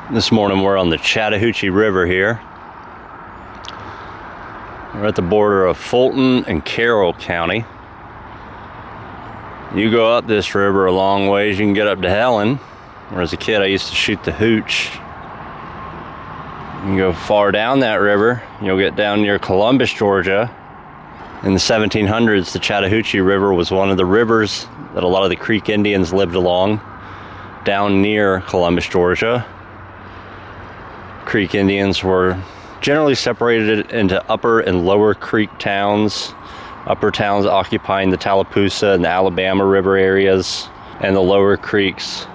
This morning we're on the Chattahoochee River here. We're at the border of Fulton and Carroll County. You go up this river a long ways, you can get up to Helen, where as a kid I used to shoot the hooch. You can go far down that river, you'll get down near Columbus, Georgia. In the 1700s, the Chattahoochee River was one of the rivers that a lot of the Creek Indians lived along, down near Columbus, Georgia. Creek Indians were generally separated into upper and lower creek towns. Upper towns occupying the Tallapoosa and the Alabama River areas, and the lower creeks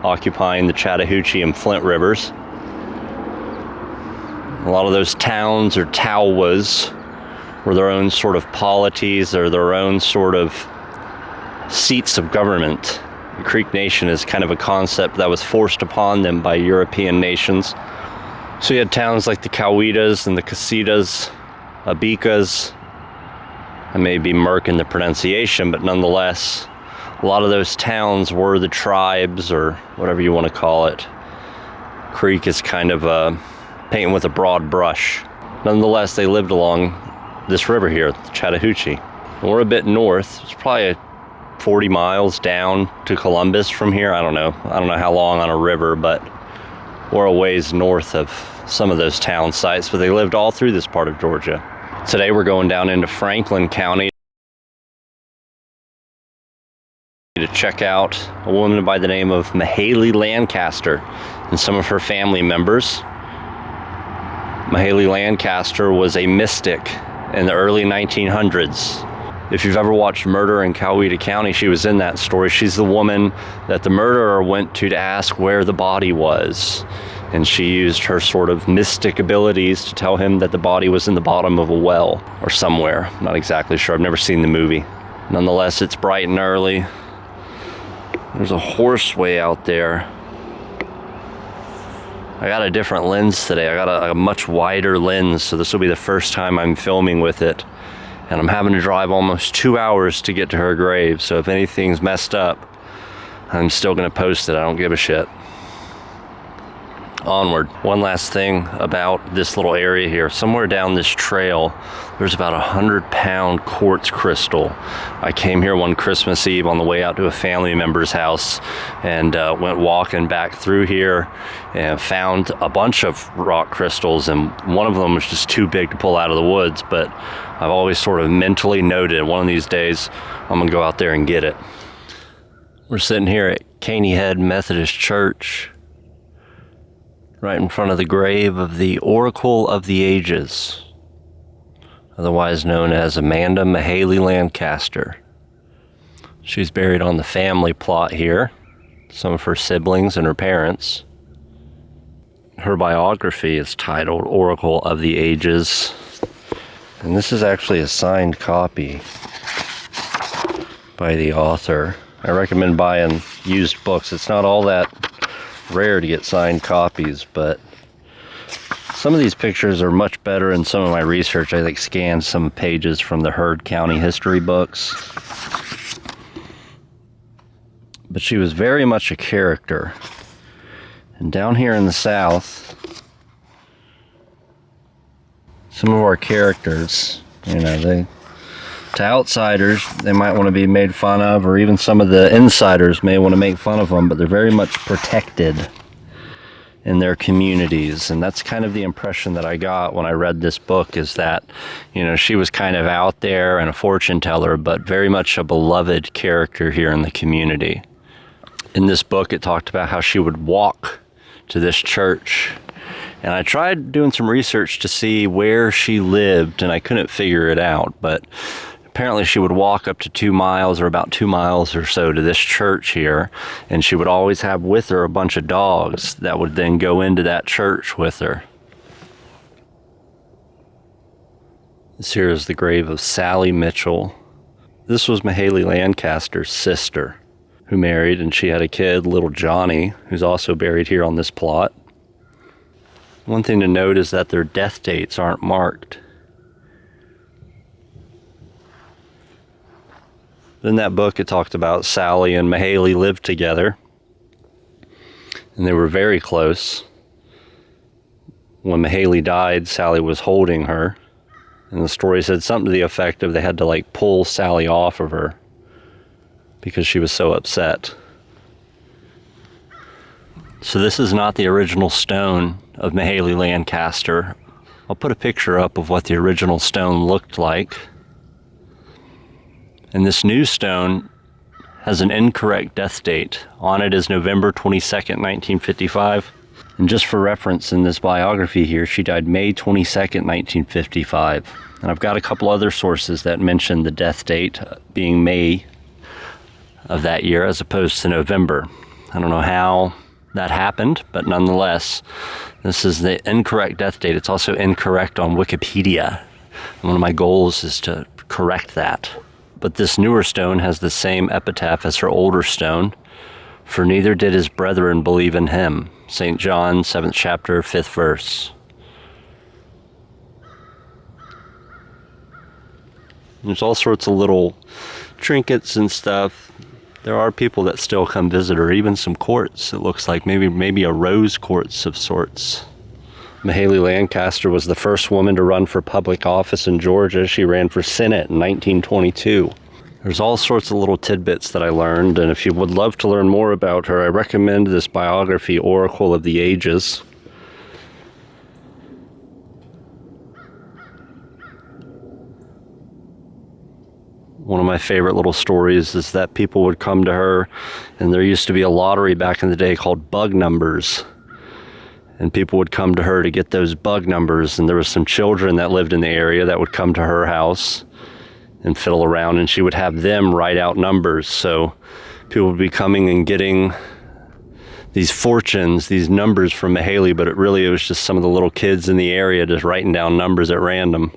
occupying the Chattahoochee and Flint rivers. A lot of those towns or towwas were their own sort of polities or their own sort of seats of government. The Creek Nation is kind of a concept that was forced upon them by European nations. So you had towns like the Cowetas and the Casitas, Abicas. I may be murking the pronunciation, but nonetheless, a lot of those towns were the tribes, or whatever you want to call it. Creek is kind of painting with a broad brush. Nonetheless, they lived along this river here, the Chattahoochee. And we're a bit north. It's probably 40 miles down to Columbus from here. I don't know how long on a river, but we're a ways north of some of those town sites, but they lived all through this part of Georgia. Today we're going down into Franklin County to check out a woman by the name of Mayhayley Lancaster and some of her family members. Mayhayley Lancaster was a mystic in the early 1900s. If you've ever watched Murder in Coweta County, she was in that story. She's the woman that the murderer went to ask where the body was. And she used her sort of mystic abilities to tell him that the body was in the bottom of a well or somewhere. I'm not exactly sure. I've never seen the movie. Nonetheless, it's bright and early. There's a horseway out there. I got a different lens today. I got a much wider lens, so this will be the first time I'm filming with it. And I'm having to drive almost 2 hours to get to her grave, so if anything's messed up, I'm still gonna post it. I don't give a shit. Onward. One last thing about this little area here. Somewhere down this trail, there's about 100-pound quartz crystal. I came here one Christmas Eve on the way out to a family member's house and went walking back through here and found a bunch of rock crystals, and one of them was just too big to pull out of the woods, but I've always sort of mentally noted one of these days I'm gonna go out there and get it. We're sitting here at Caney Head Methodist Church, right in front of the grave of the Oracle of the Ages, otherwise known as Amanda Mayhayley Lancaster. She's buried on the family plot here, some of her siblings and her parents. Her biography is titled Oracle of the Ages, and this is actually a signed copy by the author. I recommend buying used books. It's not all that rare to get signed copies, but some of these pictures are much better in some of my research. I scanned some pages from the Heard County history books. But she was very much a character. And down here in the South, some of our characters, to outsiders, they might want to be made fun of, or even some of the insiders may want to make fun of them, but they're very much protected in their communities. And that's kind of the impression that I got when I read this book, is that, she was kind of out there and a fortune teller, but very much a beloved character here in the community. In this book, it talked about how she would walk to this church. And I tried doing some research to see where she lived, and I couldn't figure it out, but apparently she would walk up to 2 miles, or about 2 miles or so, to this church here, and she would always have with her a bunch of dogs that would then go into that church with her. This here is the grave of Sally Mitchell. This was Mayhayley Lancaster's sister, who married, and she had a kid, little Johnny, who's also buried here on this plot. One thing to note is that their death dates aren't marked. In that book, it talked about Sally and Mahaley lived together, and they were very close. When Mahaley died, Sally was holding her. And the story said something to the effect of they had to like pull Sally off of her because she was so upset. So this is not the original stone of Mayhayley Lancaster. I'll put a picture up of what the original stone looked like. And this new stone has an incorrect death date. On it is November 22nd, 1955. And just for reference, in this biography here, she died May 22nd, 1955. And I've got a couple other sources that mention the death date being May of that year as opposed to November. I don't know how that happened, but nonetheless, this is the incorrect death date. It's also incorrect on Wikipedia. And one of my goals is to correct that. But this newer stone has the same epitaph as her older stone. For neither did his brethren believe in him. St. John, 7th chapter, 5th verse. There's all sorts of little trinkets and stuff. There are people that still come visit her, even some quartz. It looks like maybe a rose quartz of sorts. Mayhayley Lancaster was the first woman to run for public office in Georgia. She ran for Senate in 1922. There's all sorts of little tidbits that I learned, and if you would love to learn more about her, I recommend this biography, Oracle of the Ages. One of my favorite little stories is that people would come to her, and there used to be a lottery back in the day called bug numbers. And people would come to her to get those bug numbers, and there were some children that lived in the area that would come to her house and fiddle around, and she would have them write out numbers. So people would be coming and getting these fortunes, these numbers from Mahaley, but it was just some of the little kids in the area just writing down numbers at random.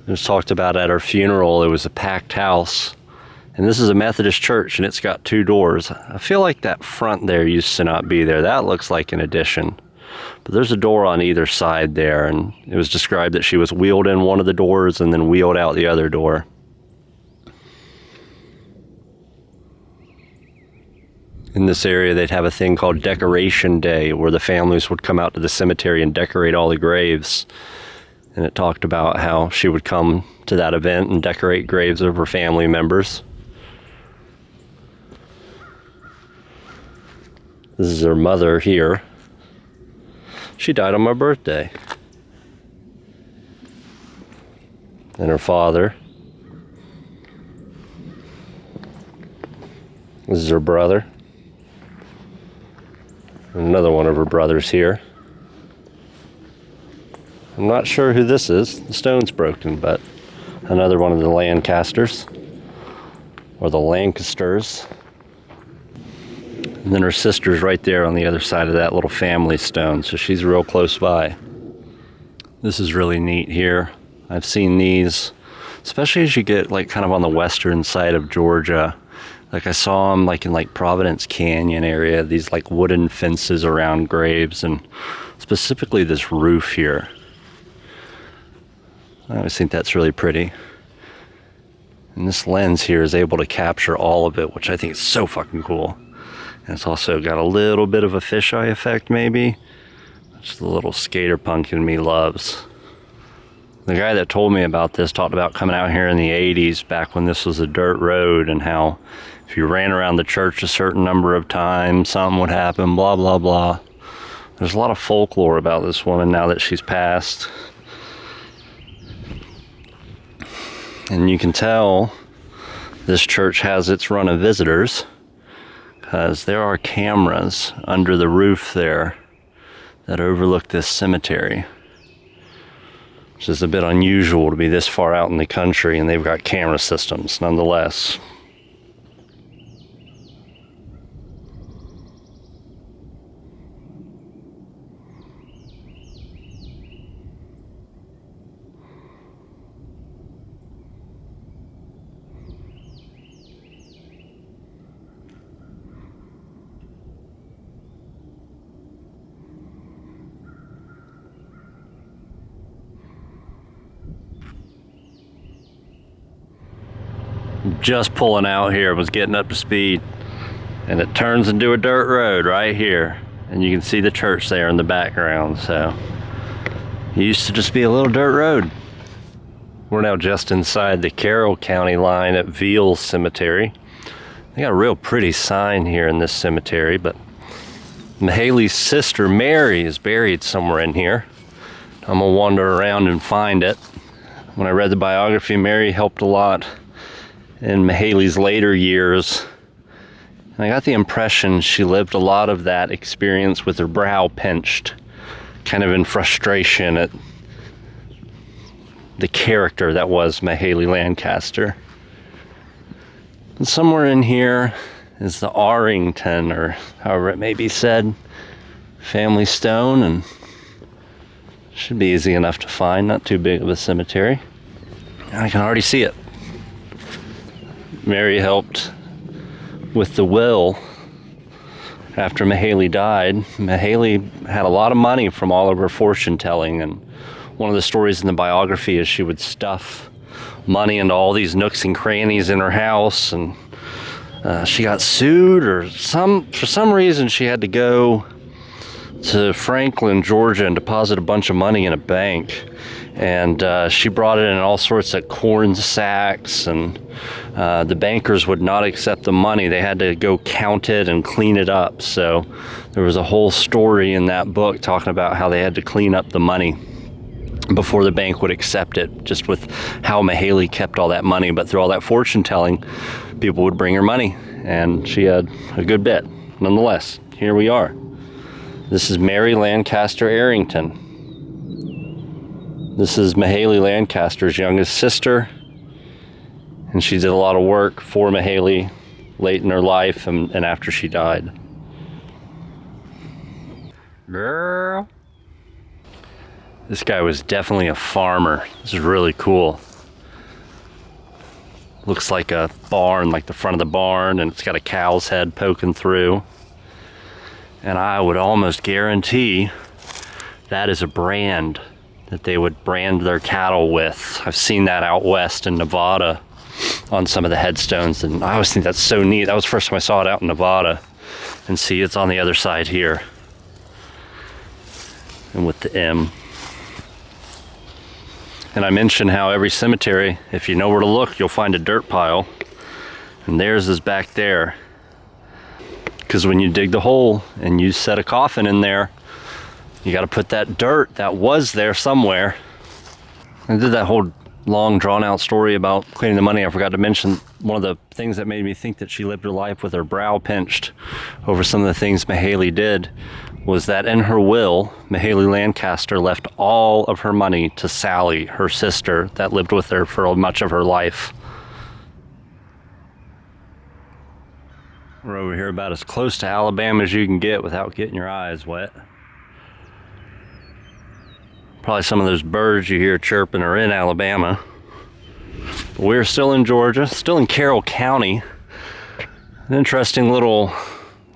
It was talked about at her funeral. It was a packed house. And this is a Methodist church, and it's got 2 doors. I feel like that front there used to not be there. That looks like an addition. But there's a door on either side there, and it was described that she was wheeled in one of the doors and then wheeled out the other door. In this area, they'd have a thing called Decoration Day, where the families would come out to the cemetery and decorate all the graves. And it talked about how she would come to that event and decorate graves of her family members. This is her mother here. She died on my birthday. And her father. This is her brother. And another one of her brothers here. I'm not sure who this is. The stone's broken, but another one of the Lancasters. Or the Lancasters. And then her sister's right there on the other side of that little family stone, so she's real close by. This is really neat here. I've seen these, especially as you get like kind of on the western side of Georgia. Like I saw them like in like Providence Canyon area, these like wooden fences around graves, and specifically this roof here. I always think that's really pretty. And this lens here is able to capture all of it, which I think is so fucking cool. And it's also got a little bit of a fisheye effect, maybe, which the little skater punk in me loves. The guy that told me about this talked about coming out here in the 80s, back when this was a dirt road, and how if you ran around the church a certain number of times, something would happen, blah, blah, blah. There's a lot of folklore about this woman now that she's passed. And you can tell this church has its run of visitors, because there are cameras under the roof there that overlook this cemetery, which is a bit unusual to be this far out in the country, and they've got camera systems nonetheless. Just pulling out here, was getting up to speed, and it turns into a dirt road right here. And you can see the church there in the background. So it used to just be a little dirt road. We're now just inside the Carroll County line at Veal Cemetery. They got a real pretty sign here in this cemetery, but Mahaley's sister Mary is buried somewhere in here. I'm gonna wander around and find it. When I read the biography, Mary helped a lot in Mahaley's later years. And I got the impression she lived a lot of that experience with her brow pinched, kind of in frustration at the character that was Mayhayley Lancaster. And somewhere in here is the Arrington, or however it may be said, family stone, and should be easy enough to find, not too big of a cemetery. I can already see it. Mary helped with the will after Mahaley died. Mahaley had a lot of money from all of her fortune telling, and one of the stories in the biography is she would stuff money into all these nooks and crannies in her house, and she got sued, or for some reason she had to go to Franklin, Georgia, and deposit a bunch of money in a bank. And she brought it in all sorts of corn sacks, and the bankers would not accept the money. They had to go count it and clean it up. So there was a whole story in that book talking about how they had to clean up the money before the bank would accept it, just with how Mahaley kept all that money. But through all that fortune telling, people would bring her money, and she had a good bit. Nonetheless, here we are. This is Mary Lancaster Arrington. This is Mayhayley Lancaster's youngest sister, and she did a lot of work for Mahaley late in her life and after she died. Girl. This guy was definitely a farmer. This is really cool. Looks like a barn, like the front of the barn, and it's got a cow's head poking through. And I would almost guarantee that is a brand that they would brand their cattle with. I've seen that out west in Nevada on some of the headstones, and I always think that's so neat. That was the first time I saw it out in Nevada. And see, it's on the other side here. And with the M. And I mentioned how every cemetery, if you know where to look, you'll find a dirt pile. And theirs is back there. Because when you dig the hole and you set a coffin in there, you got to put that dirt that was there somewhere. I did that whole long drawn out story about cleaning the money. I forgot to mention one of the things that made me think that she lived her life with her brow pinched over some of the things Mahaley did was that in her will, Mayhayley Lancaster left all of her money to Sally, her sister, that lived with her for much of her life. We're over here about as close to Alabama as you can get without getting your eyes wet. Probably some of those birds you hear chirping are in Alabama. But we're still in Georgia, still in Carroll County. An interesting little,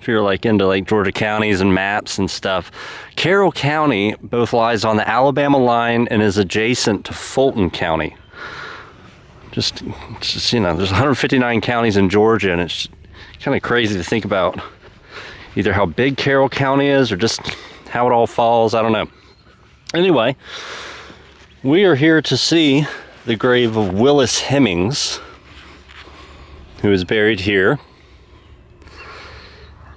if you're like into like Georgia counties and maps and stuff, Carroll County both lies on the Alabama line and is adjacent to Fulton County. Just you know, there's 159 counties in Georgia, and it's kind of crazy to think about either how big Carroll County is or just how it all falls. I don't know. Anyway, we are here to see the grave of Willis Hemmings, who is buried here.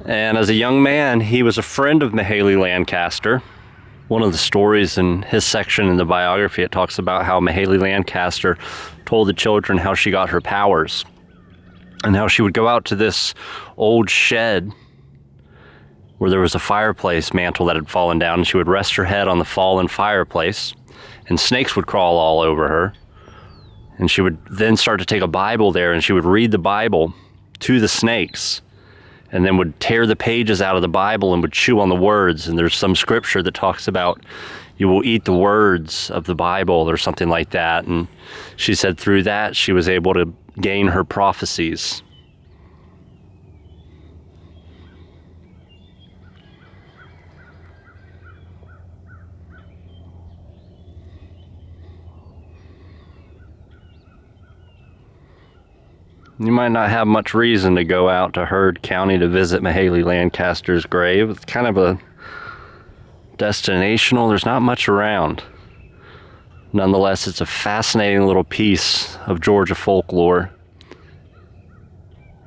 And as a young man, he was a friend of Mayhayley Lancaster. One of the stories in his section in the biography, it talks about how Mayhayley Lancaster told the children how she got her powers, and how she would go out to this old shed where there was a fireplace mantle that had fallen down, and she would rest her head on the fallen fireplace, and snakes would crawl all over her. And she would then start to take a Bible there, and she would read the Bible to the snakes, and then would tear the pages out of the Bible and would chew on the words. And there's some scripture that talks about you will eat the words of the Bible or something like that. And she said through that she was able to gain her prophecies. You might not have much reason to go out to Heard County to visit Mayhayley Lancaster's grave. It's kind of a destinational. There's not much around. Nonetheless, it's a fascinating little piece of Georgia folklore.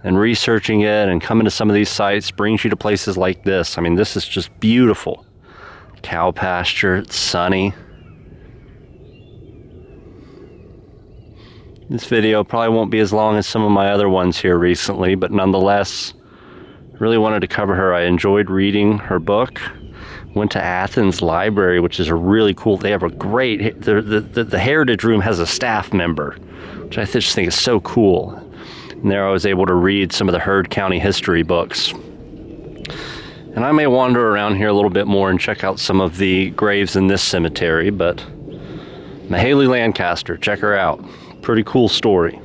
And researching it and coming to some of these sites brings you to places like this. I mean, this is just beautiful. Cow pasture, it's sunny. This video probably won't be as long as some of my other ones here recently, but nonetheless, really wanted to cover her. I enjoyed reading her book. Went to Athens Library, which is a really cool, they have a great, the Heritage Room has a staff member, which I just think is so cool. And there I was able to read some of the Heard County history books. And I may wander around here a little bit more and check out some of the graves in this cemetery, but Mayhayley Lancaster, check her out. Pretty cool story.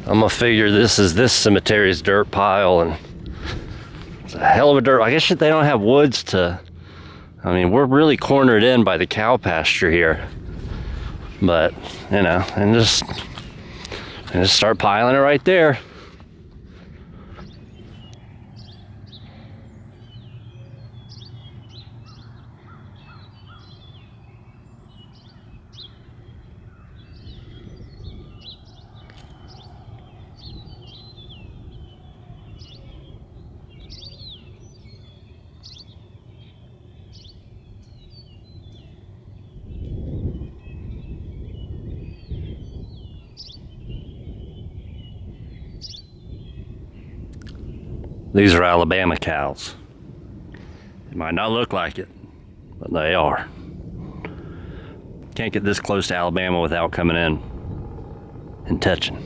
I'm gonna figure this is this cemetery's dirt pile, and it's a hell of a dirt. I guess they don't have woods to, I mean, we're really cornered in by the cow pasture here. But, you know, and just start piling it right there. These are Alabama cows. It might not look like it, but they are. Can't get this close to Alabama without coming in and touching.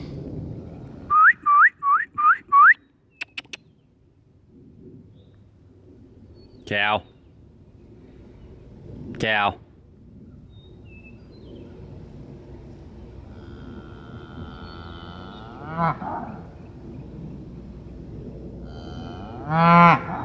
Cow. Cow. Ah.